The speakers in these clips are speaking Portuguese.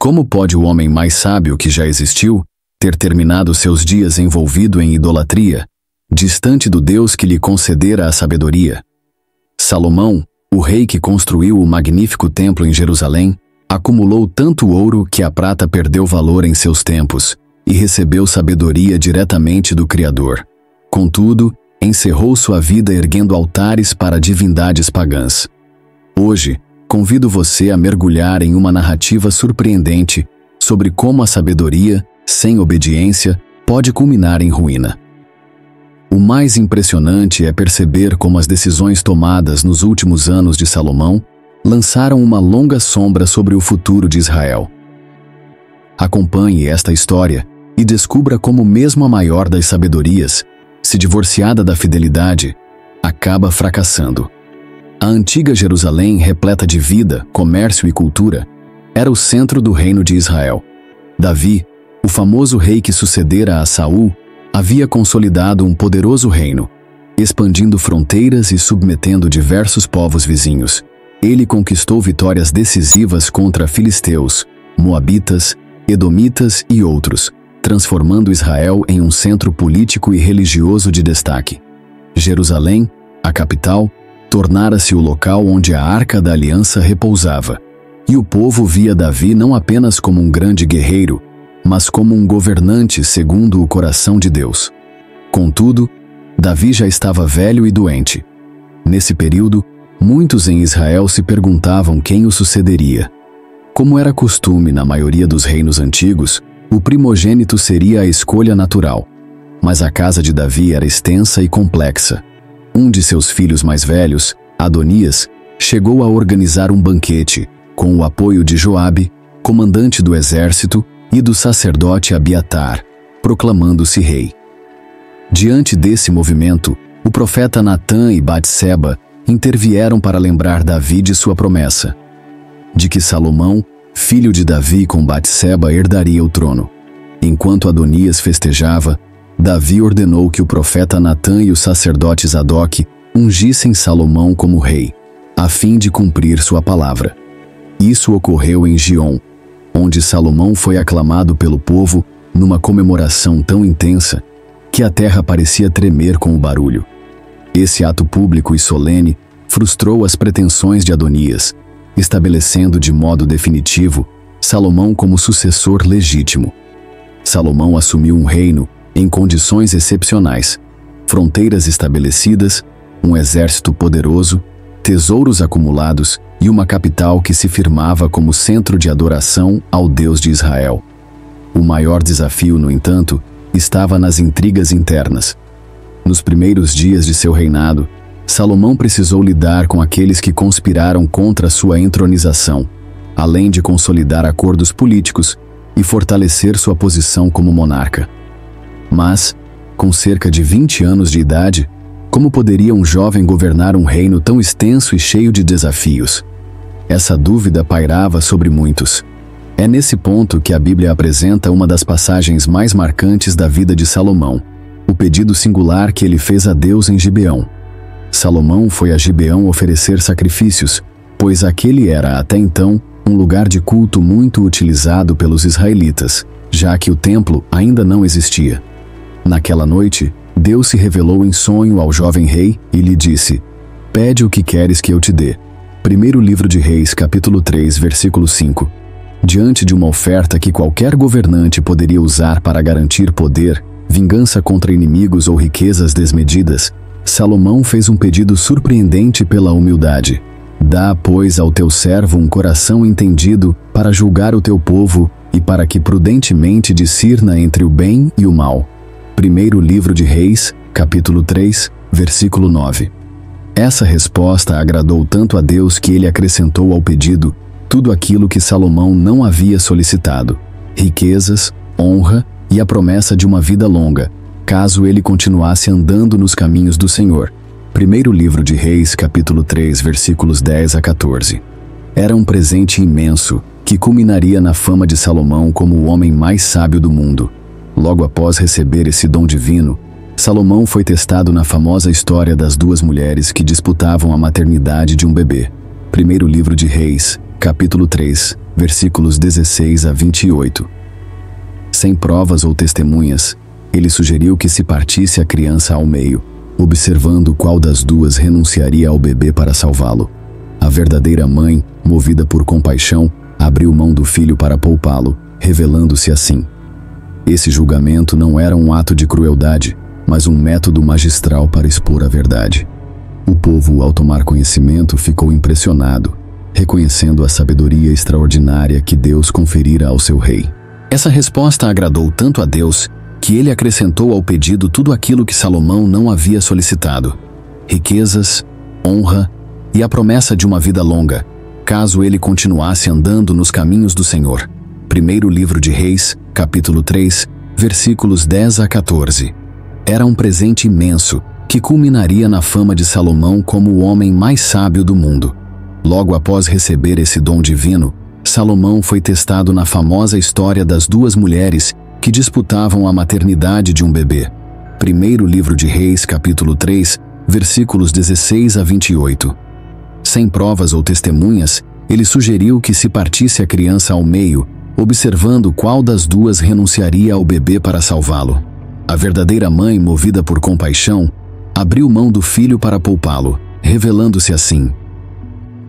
Como pode o homem mais sábio que já existiu ter terminado seus dias envolvido em idolatria, distante do Deus que lhe concedera a sabedoria? Salomão, o rei que construiu o magnífico templo em Jerusalém, acumulou tanto ouro que a prata perdeu valor em seus tempos e recebeu sabedoria diretamente do Criador. Contudo, encerrou sua vida erguendo altares para divindades pagãs. Hoje, convido você a mergulhar em uma narrativa surpreendente sobre como a sabedoria, sem obediência, pode culminar em ruína. O mais impressionante é perceber como as decisões tomadas nos últimos anos de Salomão lançaram uma longa sombra sobre o futuro de Israel. Acompanhe esta história e descubra como mesmo a maior das sabedorias, se divorciada da fidelidade, acaba fracassando. A antiga Jerusalém, repleta de vida, comércio e cultura, era o centro do reino de Israel. Davi, o famoso rei que sucedera a Saul, havia consolidado um poderoso reino, expandindo fronteiras e submetendo diversos povos vizinhos. Ele conquistou vitórias decisivas contra filisteus, moabitas, edomitas e outros, transformando Israel em um centro político e religioso de destaque. Jerusalém, a capital, tornara-se o local onde a Arca da Aliança repousava, e o povo via Davi não apenas como um grande guerreiro, mas como um governante segundo o coração de Deus. Contudo, Davi já estava velho e doente. Nesse período, muitos em Israel se perguntavam quem o sucederia. Como era costume na maioria dos reinos antigos, o primogênito seria a escolha natural. Mas a casa de Davi era extensa e complexa. Um de seus filhos mais velhos, Adonias, chegou a organizar um banquete, com o apoio de Joabe, comandante do exército, e do sacerdote Abiatar, proclamando-se rei. Diante desse movimento, o profeta Natã e Batseba intervieram para lembrar Davi de sua promessa, de que Salomão, filho de Davi com Batseba, herdaria o trono. Enquanto Adonias festejava, Davi ordenou que o profeta Natã e o sacerdote Zadok ungissem Salomão como rei, a fim de cumprir sua palavra. Isso ocorreu em Giom, onde Salomão foi aclamado pelo povo numa comemoração tão intensa que a terra parecia tremer com o barulho. Esse ato público e solene frustrou as pretensões de Adonias, estabelecendo de modo definitivo Salomão como sucessor legítimo. Salomão assumiu um reino em condições excepcionais, fronteiras estabelecidas, um exército poderoso, tesouros acumulados e uma capital que se firmava como centro de adoração ao Deus de Israel. O maior desafio, no entanto, estava nas intrigas internas. Nos primeiros dias de seu reinado, Salomão precisou lidar com aqueles que conspiraram contra sua entronização, além de consolidar acordos políticos e fortalecer sua posição como monarca. Mas, com cerca de 20 anos de idade, como poderia um jovem governar um reino tão extenso e cheio de desafios? Essa dúvida pairava sobre muitos. É nesse ponto que a Bíblia apresenta uma das passagens mais marcantes da vida de Salomão, o pedido singular que ele fez a Deus em Gibeão. Salomão foi a Gibeão oferecer sacrifícios, pois aquele era, até então, um lugar de culto muito utilizado pelos israelitas, já que o templo ainda não existia. Naquela noite, Deus se revelou em sonho ao jovem rei e lhe disse: "Pede o que queres que eu te dê." Primeiro livro de Reis, capítulo 3, versículo 5. Diante de uma oferta que qualquer governante poderia usar para garantir poder, vingança contra inimigos ou riquezas desmedidas, Salomão fez um pedido surpreendente pela humildade. "Dá, pois, ao teu servo um coração entendido para julgar o teu povo e para que prudentemente discirna entre o bem e o mal." Primeiro livro de Reis, capítulo 3, versículo 9. Essa resposta agradou tanto a Deus que ele acrescentou ao pedido tudo aquilo que Salomão não havia solicitado: riquezas, honra e a promessa de uma vida longa, caso ele continuasse andando nos caminhos do Senhor. Primeiro livro de Reis, capítulo 3, versículos 10 a 14. Era um presente imenso, que culminaria na fama de Salomão como o homem mais sábio do mundo. Logo após receber esse dom divino, Salomão foi testado na famosa história das duas mulheres que disputavam a maternidade de um bebê. Primeiro livro de Reis, capítulo 3, versículos 16 a 28. Sem provas ou testemunhas, ele sugeriu que se partisse a criança ao meio, observando qual das duas renunciaria ao bebê para salvá-lo. A verdadeira mãe, movida por compaixão, abriu mão do filho para poupá-lo, revelando-se assim. Esse julgamento não era um ato de crueldade, mas um método magistral para expor a verdade. O povo, ao tomar conhecimento, ficou impressionado, reconhecendo a sabedoria extraordinária que Deus conferira ao seu rei. Essa resposta agradou tanto a Deus que ele acrescentou ao pedido tudo aquilo que Salomão não havia solicitado: riquezas, honra e a promessa de uma vida longa, caso ele continuasse andando nos caminhos do Senhor. Primeiro livro de Reis, capítulo 3, versículos 10 a 14. Era um presente imenso, que culminaria na fama de Salomão como o homem mais sábio do mundo. Logo após receber esse dom divino, Salomão foi testado na famosa história das duas mulheres que disputavam a maternidade de um bebê. Primeiro livro de Reis, capítulo 3, versículos 16 a 28. Sem provas ou testemunhas, ele sugeriu que se partisse a criança ao meio, observando qual das duas renunciaria ao bebê para salvá-lo. A verdadeira mãe, movida por compaixão, abriu mão do filho para poupá-lo, revelando-se assim.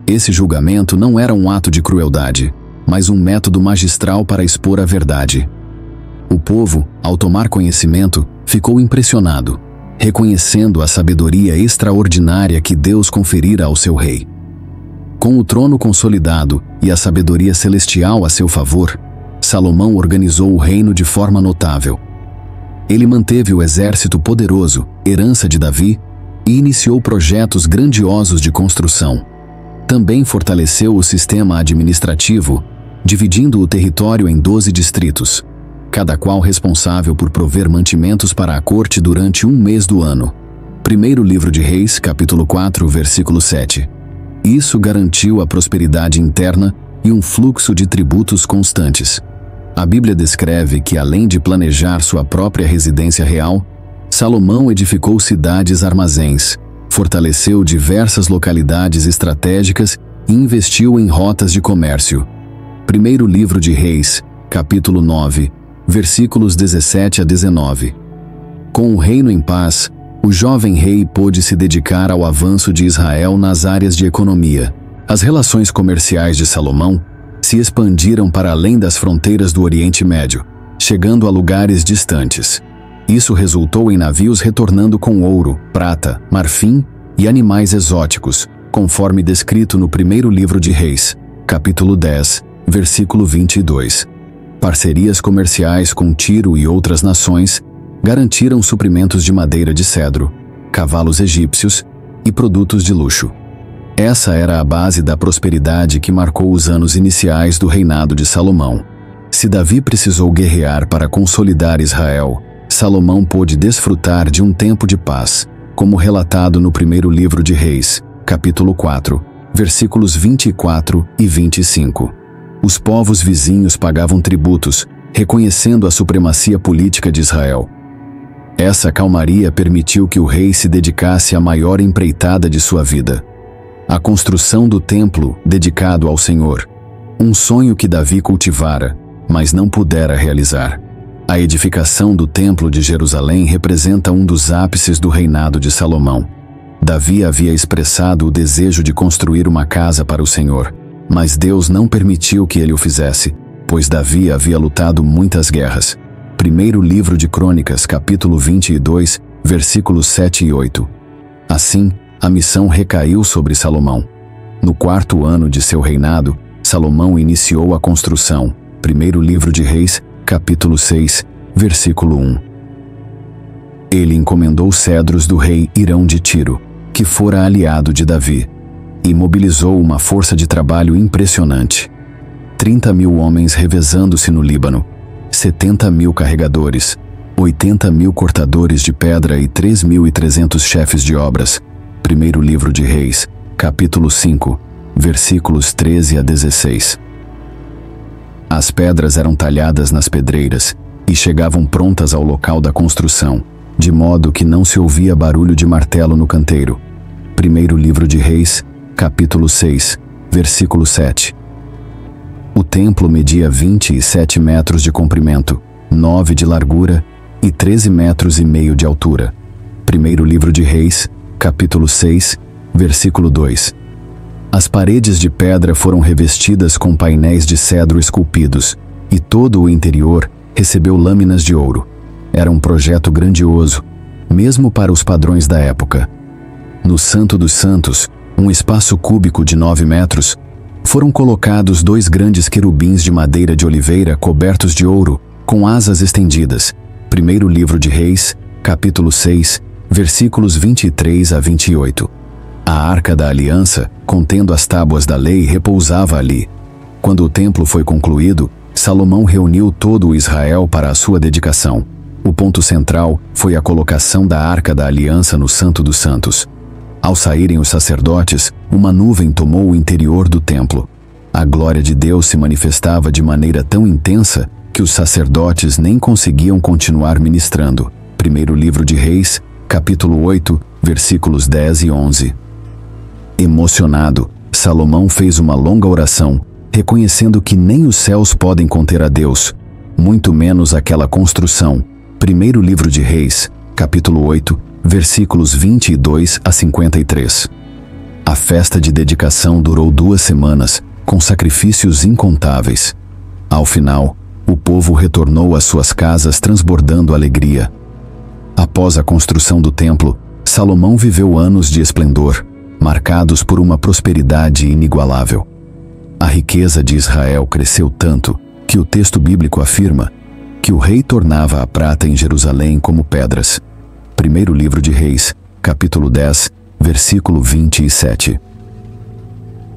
Esse julgamento não era um ato de crueldade, mas um método magistral para expor a verdade. O povo, ao tomar conhecimento, ficou impressionado, reconhecendo a sabedoria extraordinária que Deus conferira ao seu rei. Com o trono consolidado e a sabedoria celestial a seu favor, Salomão organizou o reino de forma notável. Ele manteve o exército poderoso, herança de Davi, e iniciou projetos grandiosos de construção. Também fortaleceu o sistema administrativo, dividindo o território em 12 distritos, cada qual responsável por prover mantimentos para a corte durante um mês do ano. Primeiro livro de Reis, capítulo 4, versículo 7. Isso garantiu a prosperidade interna e um fluxo de tributos constantes. A Bíblia descreve que, além de planejar sua própria residência real, Salomão edificou cidades-armazéns, fortaleceu diversas localidades estratégicas e investiu em rotas de comércio. Primeiro livro de Reis, capítulo 9, versículos 17 a 19. Com o reino em paz, o jovem rei pôde se dedicar ao avanço de Israel nas áreas de economia. As relações comerciais de Salomão se expandiram para além das fronteiras do Oriente Médio, chegando a lugares distantes. Isso resultou em navios retornando com ouro, prata, marfim e animais exóticos, conforme descrito no primeiro livro de Reis, capítulo 10, versículo 22. Parcerias comerciais com Tiro e outras nações garantiram suprimentos de madeira de cedro, cavalos egípcios e produtos de luxo. Essa era a base da prosperidade que marcou os anos iniciais do reinado de Salomão. Se Davi precisou guerrear para consolidar Israel, Salomão pôde desfrutar de um tempo de paz, como relatado no primeiro livro de Reis, capítulo 4, versículos 24 e 25. Os povos vizinhos pagavam tributos, reconhecendo a supremacia política de Israel. Essa calmaria permitiu que o rei se dedicasse à maior empreitada de sua vida: a construção do templo dedicado ao Senhor, um sonho que Davi cultivara, mas não pudera realizar. A edificação do Templo de Jerusalém representa um dos ápices do reinado de Salomão. Davi havia expressado o desejo de construir uma casa para o Senhor, mas Deus não permitiu que ele o fizesse, pois Davi havia lutado muitas guerras. Primeiro livro de Crônicas, capítulo 22, versículos 7 e 8. Assim, a missão recaiu sobre Salomão. No 4º ano de seu reinado, Salomão iniciou a construção. Primeiro livro de Reis, capítulo 6, versículo 1. Ele encomendou cedros do rei Hirão de Tiro, que fora aliado de Davi, e mobilizou uma força de trabalho impressionante. 30.000 homens revezando-se no Líbano, 70.000 carregadores, 80.000 cortadores de pedra e 3.300 chefes de obras. Primeiro livro de Reis, capítulo 5, versículos 13 a 16. As pedras eram talhadas nas pedreiras e chegavam prontas ao local da construção, de modo que não se ouvia barulho de martelo no canteiro. Primeiro livro de Reis, capítulo 6, versículo 7. O templo media 27 metros de comprimento, 9 de largura e 13,5 metros de altura. Primeiro livro de Reis, capítulo 6, versículo 2. As paredes de pedra foram revestidas com painéis de cedro esculpidos, e todo o interior recebeu lâminas de ouro. Era um projeto grandioso, mesmo para os padrões da época. No Santo dos Santos, um espaço cúbico de 9 metros, foram colocados 2 grandes querubins de madeira de oliveira cobertos de ouro, com asas estendidas. Primeiro livro de Reis, capítulo 6, versículos 23 a 28. A Arca da Aliança, contendo as tábuas da lei, repousava ali. Quando o templo foi concluído, Salomão reuniu todo o Israel para a sua dedicação. O ponto central foi a colocação da Arca da Aliança no Santo dos Santos. Ao saírem os sacerdotes, uma nuvem tomou o interior do templo. A glória de Deus se manifestava de maneira tão intensa que os sacerdotes nem conseguiam continuar ministrando. Primeiro livro de Reis, capítulo 8, versículos 10 e 11. Emocionado, Salomão fez uma longa oração, reconhecendo que nem os céus podem conter a Deus, muito menos aquela construção. Primeiro livro de Reis, capítulo 8, versículos 22 a 53. A festa de dedicação durou 2 semanas, com sacrifícios incontáveis. Ao final, o povo retornou às suas casas transbordando alegria. Após a construção do templo, Salomão viveu anos de esplendor, marcados por uma prosperidade inigualável. A riqueza de Israel cresceu tanto que o texto bíblico afirma que o rei tornava a prata em Jerusalém como pedras. Primeiro livro de Reis, capítulo 10, versículo 27.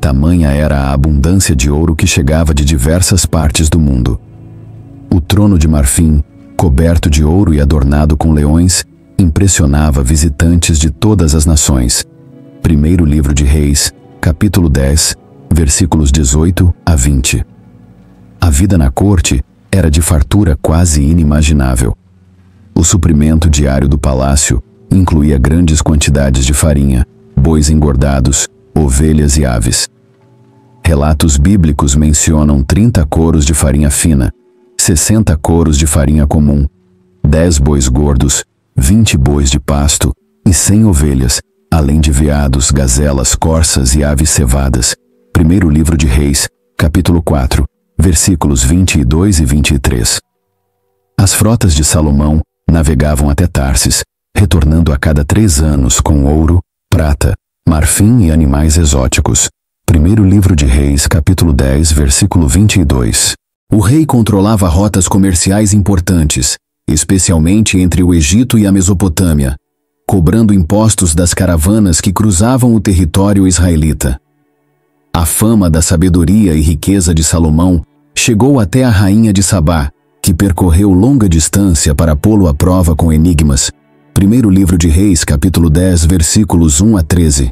Tamanha era a abundância de ouro que chegava de diversas partes do mundo. O trono de marfim, coberto de ouro e adornado com leões, impressionava visitantes de todas as nações. Primeiro livro de Reis, capítulo 10, versículos 18 a 20. A vida na corte era de fartura quase inimaginável. O suprimento diário do palácio incluía grandes quantidades de farinha, bois engordados, ovelhas e aves. Relatos bíblicos mencionam 30 coros de farinha fina, 60 coros de farinha comum, 10 bois gordos, 20 bois de pasto e 100 ovelhas, além de veados, gazelas, corças e aves cevadas. Primeiro livro de Reis, capítulo 4, versículos 22 e 23. As frotas de Salomão navegavam até Tarsis, retornando a cada 3 anos com ouro, prata, marfim e animais exóticos. Primeiro livro de Reis, capítulo 10, versículo 22. O rei controlava rotas comerciais importantes, especialmente entre o Egito e a Mesopotâmia, cobrando impostos das caravanas que cruzavam o território israelita. A fama da sabedoria e riqueza de Salomão chegou até a rainha de Sabá, que percorreu longa distância para pô-lo à prova com enigmas. Primeiro livro de Reis, capítulo 10, versículos 1 a 13.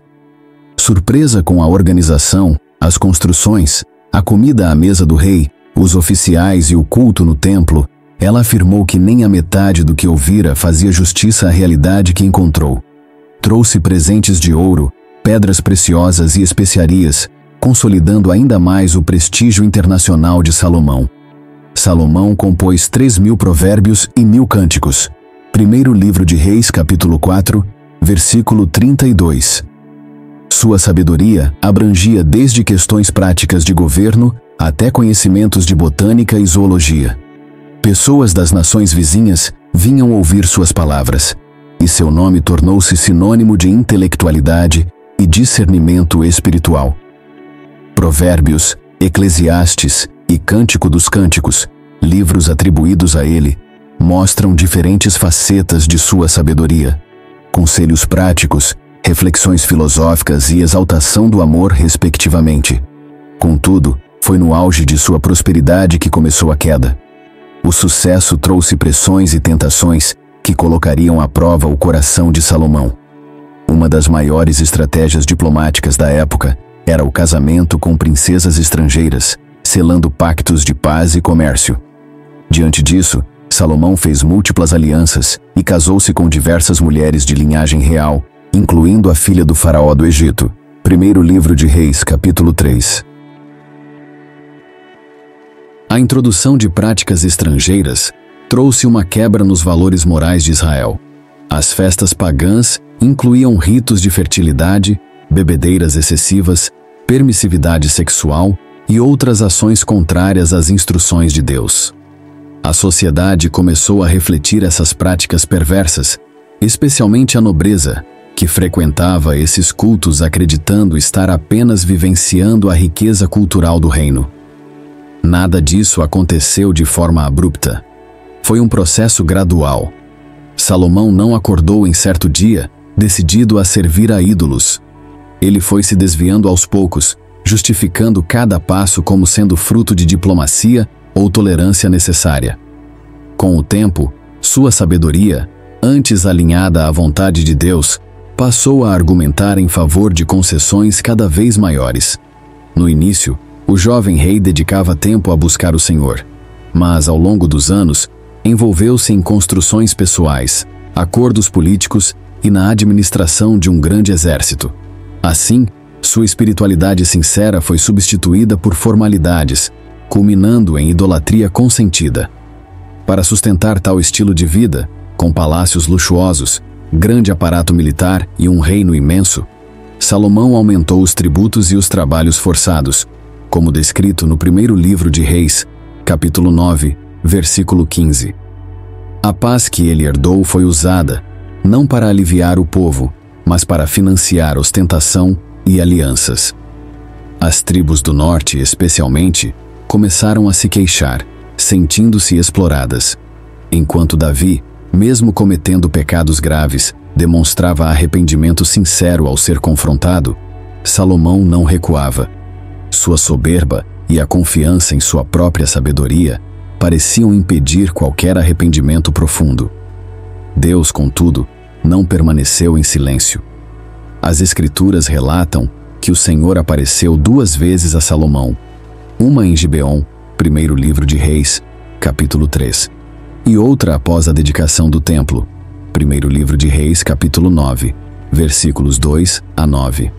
Surpresa com a organização, as construções, a comida à mesa do rei, os oficiais e o culto no templo, ela afirmou que nem a metade do que ouvira fazia justiça à realidade que encontrou. Trouxe presentes de ouro, pedras preciosas e especiarias, consolidando ainda mais o prestígio internacional de Salomão. Salomão compôs 3.000 provérbios e 1.000 cânticos. Primeiro livro de Reis, capítulo 4, versículo 32. Sua sabedoria abrangia desde questões práticas de governo até conhecimentos de botânica e zoologia. Pessoas das nações vizinhas vinham ouvir suas palavras, e seu nome tornou-se sinônimo de intelectualidade e discernimento espiritual. Provérbios, Eclesiastes e Cântico dos Cânticos, livros atribuídos a ele, mostram diferentes facetas de sua sabedoria, conselhos práticos, reflexões filosóficas e exaltação do amor, respectivamente. Contudo, foi no auge de sua prosperidade que começou a queda. O sucesso trouxe pressões e tentações que colocariam à prova o coração de Salomão. Uma das maiores estratégias diplomáticas da época era o casamento com princesas estrangeiras, selando pactos de paz e comércio. Diante disso, Salomão fez múltiplas alianças e casou-se com diversas mulheres de linhagem real, incluindo a filha do faraó do Egito. Primeiro livro de Reis, capítulo 3. A introdução de práticas estrangeiras trouxe uma quebra nos valores morais de Israel. As festas pagãs incluíam ritos de fertilidade, bebedeiras excessivas, permissividade sexual e outras ações contrárias às instruções de Deus. A sociedade começou a refletir essas práticas perversas, especialmente a nobreza, que frequentava esses cultos acreditando estar apenas vivenciando a riqueza cultural do reino. Nada disso aconteceu de forma abrupta. Foi um processo gradual. Salomão não acordou em certo dia, decidido a servir a ídolos. Ele foi se desviando aos poucos, justificando cada passo como sendo fruto de diplomacia ou tolerância necessária. Com o tempo, sua sabedoria, antes alinhada à vontade de Deus, passou a argumentar em favor de concessões cada vez maiores. No início, o jovem rei dedicava tempo a buscar o Senhor, mas ao longo dos anos, envolveu-se em construções pessoais, acordos políticos e na administração de um grande exército. Assim, sua espiritualidade sincera foi substituída por formalidades, culminando em idolatria consentida. Para sustentar tal estilo de vida, com palácios luxuosos, grande aparato militar e um reino imenso, Salomão aumentou os tributos e os trabalhos forçados, como descrito no primeiro livro de Reis, capítulo 9, versículo 15. A paz que ele herdou foi usada, não para aliviar o povo, mas para financiar ostentação e alianças. As tribos do norte, especialmente, começaram a se queixar, sentindo-se exploradas. Enquanto Davi, mesmo cometendo pecados graves, demonstrava arrependimento sincero ao ser confrontado, Salomão não recuava. Sua soberba e a confiança em sua própria sabedoria pareciam impedir qualquer arrependimento profundo. Deus, contudo, não permaneceu em silêncio. As Escrituras relatam que o Senhor apareceu 2 vezes a Salomão, uma em Gibeon, primeiro livro de Reis, capítulo 3, e outra após a dedicação do templo, primeiro livro de Reis, capítulo 9, versículos 2 a 9.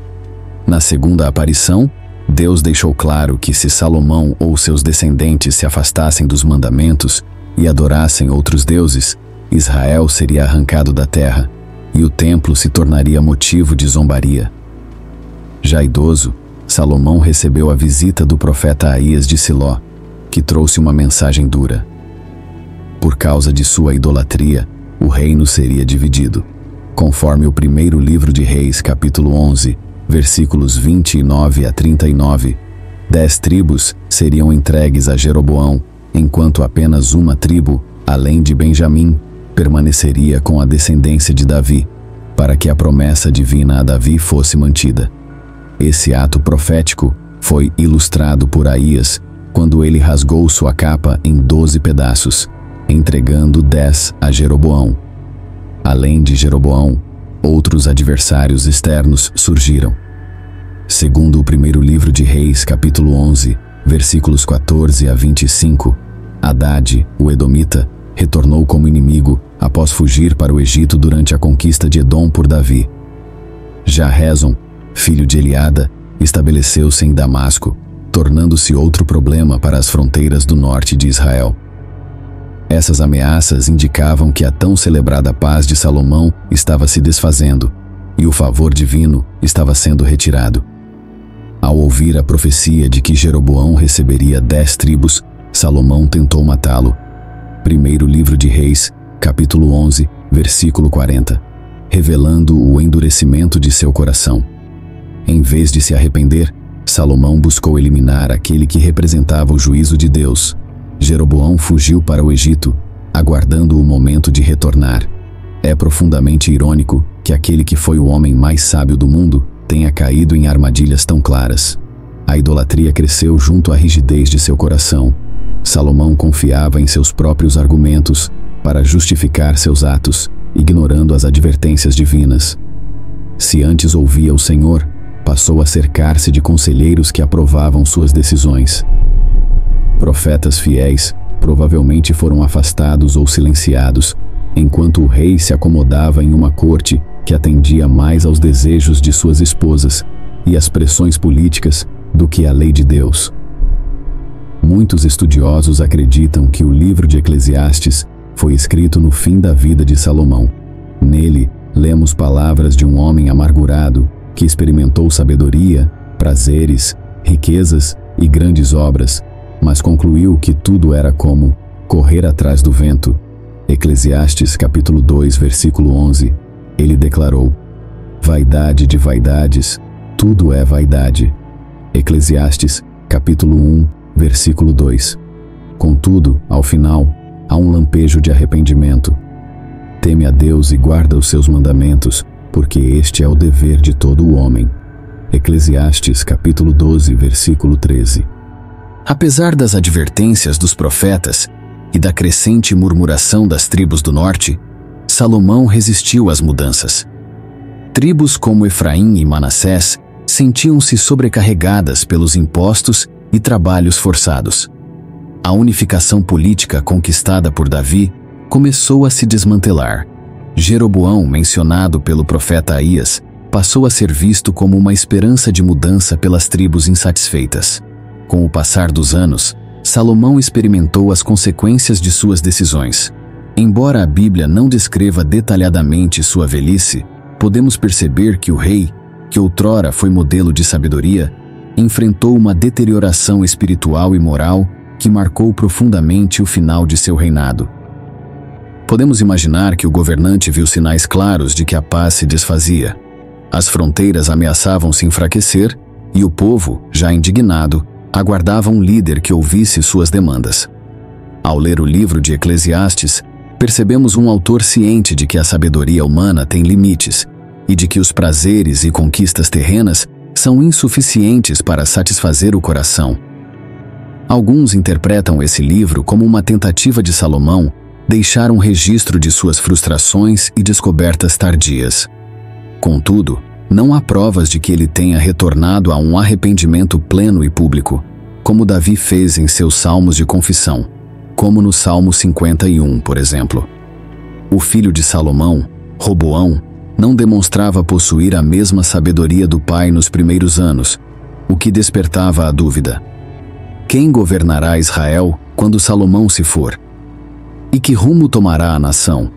Na segunda aparição, Deus deixou claro que se Salomão ou seus descendentes se afastassem dos mandamentos e adorassem outros deuses, Israel seria arrancado da terra e o templo se tornaria motivo de zombaria. Já idoso, Salomão recebeu a visita do profeta Aías de Siló, que trouxe uma mensagem dura. Por causa de sua idolatria, o reino seria dividido. Conforme o primeiro livro de Reis, capítulo 11, versículos 29 a 39, 10 tribos seriam entregues a Jeroboão, enquanto apenas uma tribo, além de Benjamim, permaneceria com a descendência de Davi, para que a promessa divina a Davi fosse mantida. Esse ato profético foi ilustrado por Aías, quando ele rasgou sua capa em 12 pedaços, entregando 10 a Jeroboão. Além de Jeroboão, outros adversários externos surgiram. Segundo o primeiro livro de Reis, capítulo 11, versículos 14 a 25, Hadade, o Edomita, retornou como inimigo após fugir para o Egito durante a conquista de Edom por Davi. Já Rezon, filho de Eliada, estabeleceu-se em Damasco, tornando-se outro problema para as fronteiras do norte de Israel. Essas ameaças indicavam que a tão celebrada paz de Salomão estava se desfazendo e o favor divino estava sendo retirado. Ao ouvir a profecia de que Jeroboão receberia 10 tribos, Salomão tentou matá-lo. Primeiro livro de Reis, capítulo 11, versículo 40, revelando o endurecimento de seu coração. Em vez de se arrepender, Salomão buscou eliminar aquele que representava o juízo de Deus. Jeroboão fugiu para o Egito, aguardando o momento de retornar. É profundamente irônico que aquele que foi o homem mais sábio do mundo tenha caído em armadilhas tão claras. A idolatria cresceu junto à rigidez de seu coração. Salomão confiava em seus próprios argumentos para justificar seus atos, ignorando as advertências divinas. Se antes ouvia o Senhor, passou a cercar-se de conselheiros que aprovavam suas decisões. Profetas fiéis provavelmente foram afastados ou silenciados, enquanto o rei se acomodava em uma corte que atendia mais aos desejos de suas esposas e às pressões políticas do que à lei de Deus. Muitos estudiosos acreditam que o livro de Eclesiastes foi escrito no fim da vida de Salomão. Nele, lemos palavras de um homem amargurado que experimentou sabedoria, prazeres, riquezas e grandes obras, mas concluiu que tudo era como correr atrás do vento. Eclesiastes capítulo 2, versículo 11, ele declarou: vaidade de vaidades, tudo é vaidade. Eclesiastes capítulo 1, versículo 2. Contudo, ao final, há um lampejo de arrependimento. Teme a Deus e guarda os seus mandamentos, porque este é o dever de todo o homem. Eclesiastes capítulo 12, versículo 13. Apesar das advertências dos profetas e da crescente murmuração das tribos do norte, Salomão resistiu às mudanças. Tribos como Efraim e Manassés sentiam-se sobrecarregadas pelos impostos e trabalhos forçados. A unificação política conquistada por Davi começou a se desmantelar. Jeroboão, mencionado pelo profeta Aías, passou a ser visto como uma esperança de mudança pelas tribos insatisfeitas. Com o passar dos anos, Salomão experimentou as consequências de suas decisões. Embora a Bíblia não descreva detalhadamente sua velhice, podemos perceber que o rei, que outrora foi modelo de sabedoria, enfrentou uma deterioração espiritual e moral que marcou profundamente o final de seu reinado. Podemos imaginar que o governante viu sinais claros de que a paz se desfazia. As fronteiras ameaçavam se enfraquecer e o povo, já indignado, aguardava um líder que ouvisse suas demandas. Ao ler o livro de Eclesiastes, percebemos um autor ciente de que a sabedoria humana tem limites e de que os prazeres e conquistas terrenas são insuficientes para satisfazer o coração. Alguns interpretam esse livro como uma tentativa de Salomão deixar um registro de suas frustrações e descobertas tardias. Contudo, não há provas de que ele tenha retornado a um arrependimento pleno e público, como Davi fez em seus salmos de confissão, como no Salmo 51, por exemplo. O filho de Salomão, Roboão, não demonstrava possuir a mesma sabedoria do pai nos primeiros anos, o que despertava a dúvida: quem governará Israel quando Salomão se for? E que rumo tomará a nação?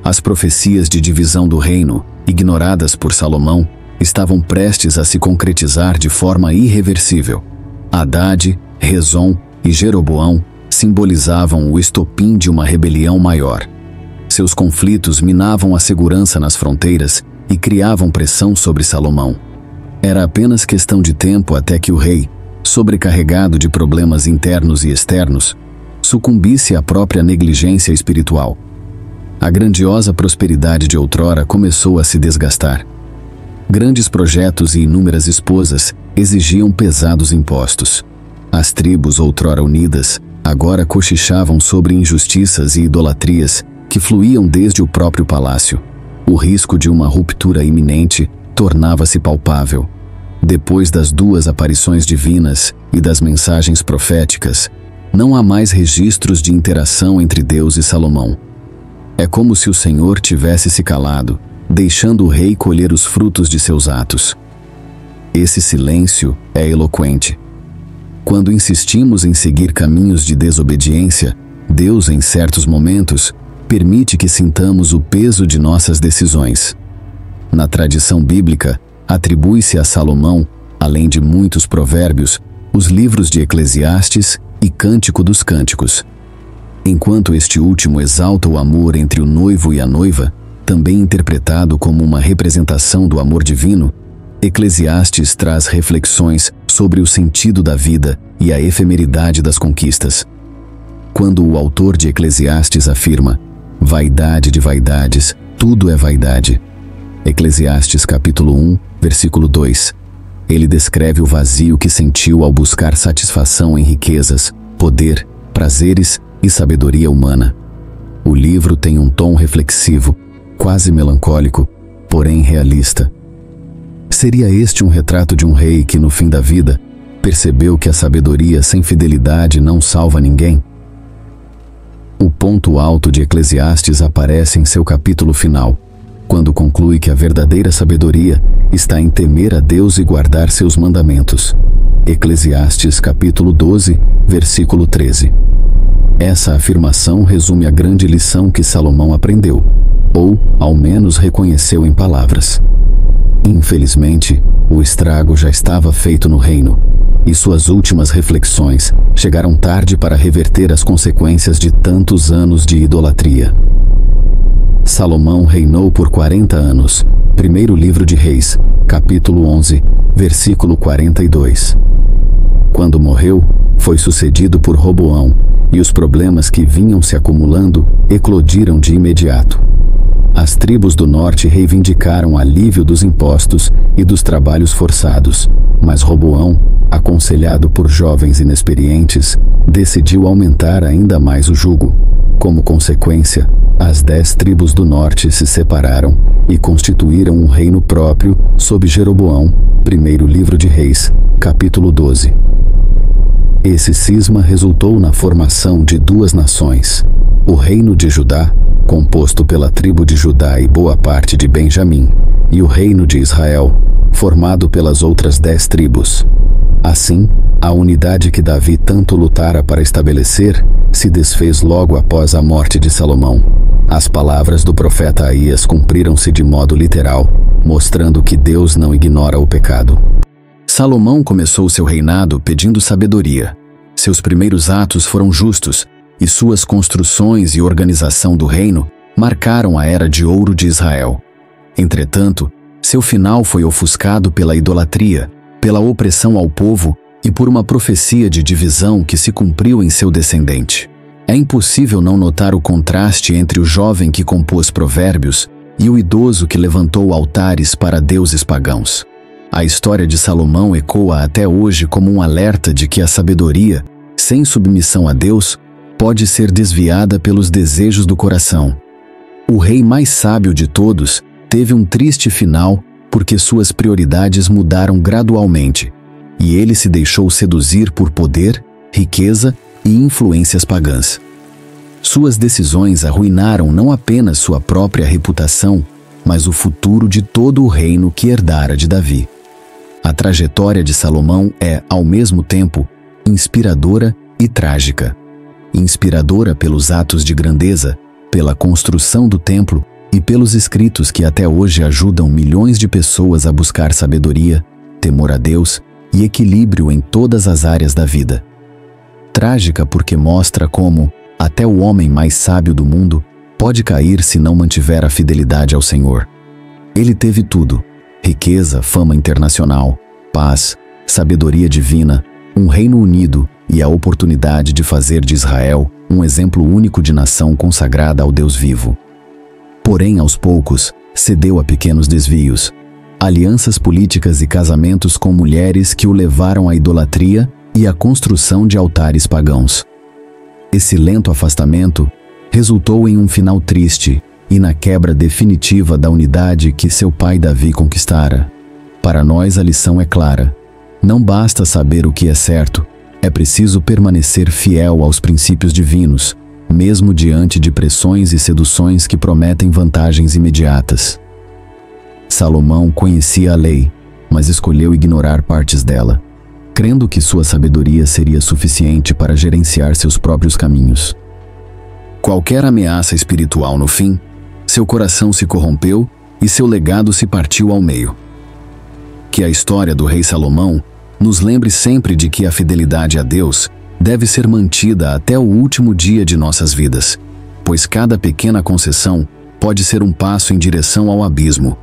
As profecias de divisão do reino, ignoradas por Salomão, estavam prestes a se concretizar de forma irreversível. Hadade, Rezon e Jeroboão simbolizavam o estopim de uma rebelião maior. Seus conflitos minavam a segurança nas fronteiras e criavam pressão sobre Salomão. Era apenas questão de tempo até que o rei, sobrecarregado de problemas internos e externos, sucumbisse à própria negligência espiritual. A grandiosa prosperidade de outrora começou a se desgastar. Grandes projetos e inúmeras esposas exigiam pesados impostos. As tribos outrora unidas agora cochichavam sobre injustiças e idolatrias que fluíam desde o próprio palácio. O risco de uma ruptura iminente tornava-se palpável. Depois das duas aparições divinas e das mensagens proféticas, não há mais registros de interação entre Deus e Salomão. É como se o Senhor tivesse se calado, deixando o rei colher os frutos de seus atos. Esse silêncio é eloquente. Quando insistimos em seguir caminhos de desobediência, Deus, em certos momentos, permite que sintamos o peso de nossas decisões. Na tradição bíblica, atribui-se a Salomão, além de muitos provérbios, os livros de Eclesiastes e Cântico dos Cânticos. Enquanto este último exalta o amor entre o noivo e a noiva, também interpretado como uma representação do amor divino, Eclesiastes traz reflexões sobre o sentido da vida e a efemeridade das conquistas. Quando o autor de Eclesiastes afirma: vaidade de vaidades, tudo é vaidade. Eclesiastes capítulo 1, versículo 2. Ele descreve o vazio que sentiu ao buscar satisfação em riquezas, poder, prazeres e sabedoria humana. O livro tem um tom reflexivo, quase melancólico, porém realista. Seria este um retrato de um rei que, no fim da vida, percebeu que a sabedoria sem fidelidade não salva ninguém? O ponto alto de Eclesiastes aparece em seu capítulo final, quando conclui que a verdadeira sabedoria está em temer a Deus e guardar seus mandamentos. Eclesiastes capítulo 12, versículo 13. Essa afirmação resume a grande lição que Salomão aprendeu, ou, ao menos, reconheceu em palavras. Infelizmente, o estrago já estava feito no reino, e suas últimas reflexões chegaram tarde para reverter as consequências de tantos anos de idolatria. Salomão reinou por 40 anos. Primeiro livro de Reis, capítulo 11, versículo 42. Quando morreu, foi sucedido por Roboão, e os problemas que vinham se acumulando eclodiram de imediato. As tribos do norte reivindicaram alívio dos impostos e dos trabalhos forçados, mas Roboão, aconselhado por jovens inexperientes, decidiu aumentar ainda mais o jugo. Como consequência, as 10 tribos do norte se separaram e constituíram um reino próprio sob Jeroboão, primeiro livro de Reis, capítulo 12. Esse cisma resultou na formação de 2 nações: o reino de Judá, composto pela tribo de Judá e boa parte de Benjamim, e o reino de Israel, formado pelas outras 10 tribos. Assim, a unidade que Davi tanto lutara para estabelecer se desfez logo após a morte de Salomão. As palavras do profeta Aías cumpriram-se de modo literal, mostrando que Deus não ignora o pecado. Salomão começou seu reinado pedindo sabedoria. Seus primeiros atos foram justos, e suas construções e organização do reino marcaram a era de ouro de Israel. Entretanto, seu final foi ofuscado pela idolatria, pela opressão ao povo e por uma profecia de divisão que se cumpriu em seu descendente. É impossível não notar o contraste entre o jovem que compôs provérbios e o idoso que levantou altares para deuses pagãos. A história de Salomão ecoa até hoje como um alerta de que a sabedoria, sem submissão a Deus, pode ser desviada pelos desejos do coração. O rei mais sábio de todos teve um triste final porque suas prioridades mudaram gradualmente, e ele se deixou seduzir por poder, riqueza e influências pagãs. Suas decisões arruinaram não apenas sua própria reputação, mas o futuro de todo o reino que herdara de Davi. A trajetória de Salomão é, ao mesmo tempo, inspiradora e trágica. Inspiradora pelos atos de grandeza, pela construção do templo e pelos escritos que até hoje ajudam milhões de pessoas a buscar sabedoria, temor a Deus e equilíbrio em todas as áreas da vida. Trágica porque mostra como, até o homem mais sábio do mundo, pode cair se não mantiver a fidelidade ao Senhor. Ele teve tudo: riqueza, fama internacional, paz, sabedoria divina, um reino unido e a oportunidade de fazer de Israel um exemplo único de nação consagrada ao Deus vivo. Porém, aos poucos, cedeu a pequenos desvios, alianças políticas e casamentos com mulheres que o levaram à idolatria e à construção de altares pagãos. Esse lento afastamento resultou em um final triste e na quebra definitiva da unidade que seu pai Davi conquistara. Para nós a lição é clara: não basta saber o que é certo, é preciso permanecer fiel aos princípios divinos, mesmo diante de pressões e seduções que prometem vantagens imediatas. Salomão conhecia a lei, mas escolheu ignorar partes dela, crendo que sua sabedoria seria suficiente para gerenciar seus próprios caminhos. Qualquer ameaça espiritual no fim, seu coração se corrompeu e seu legado se partiu ao meio. Que a história do rei Salomão nos lembre sempre de que a fidelidade a Deus deve ser mantida até o último dia de nossas vidas, pois cada pequena concessão pode ser um passo em direção ao abismo,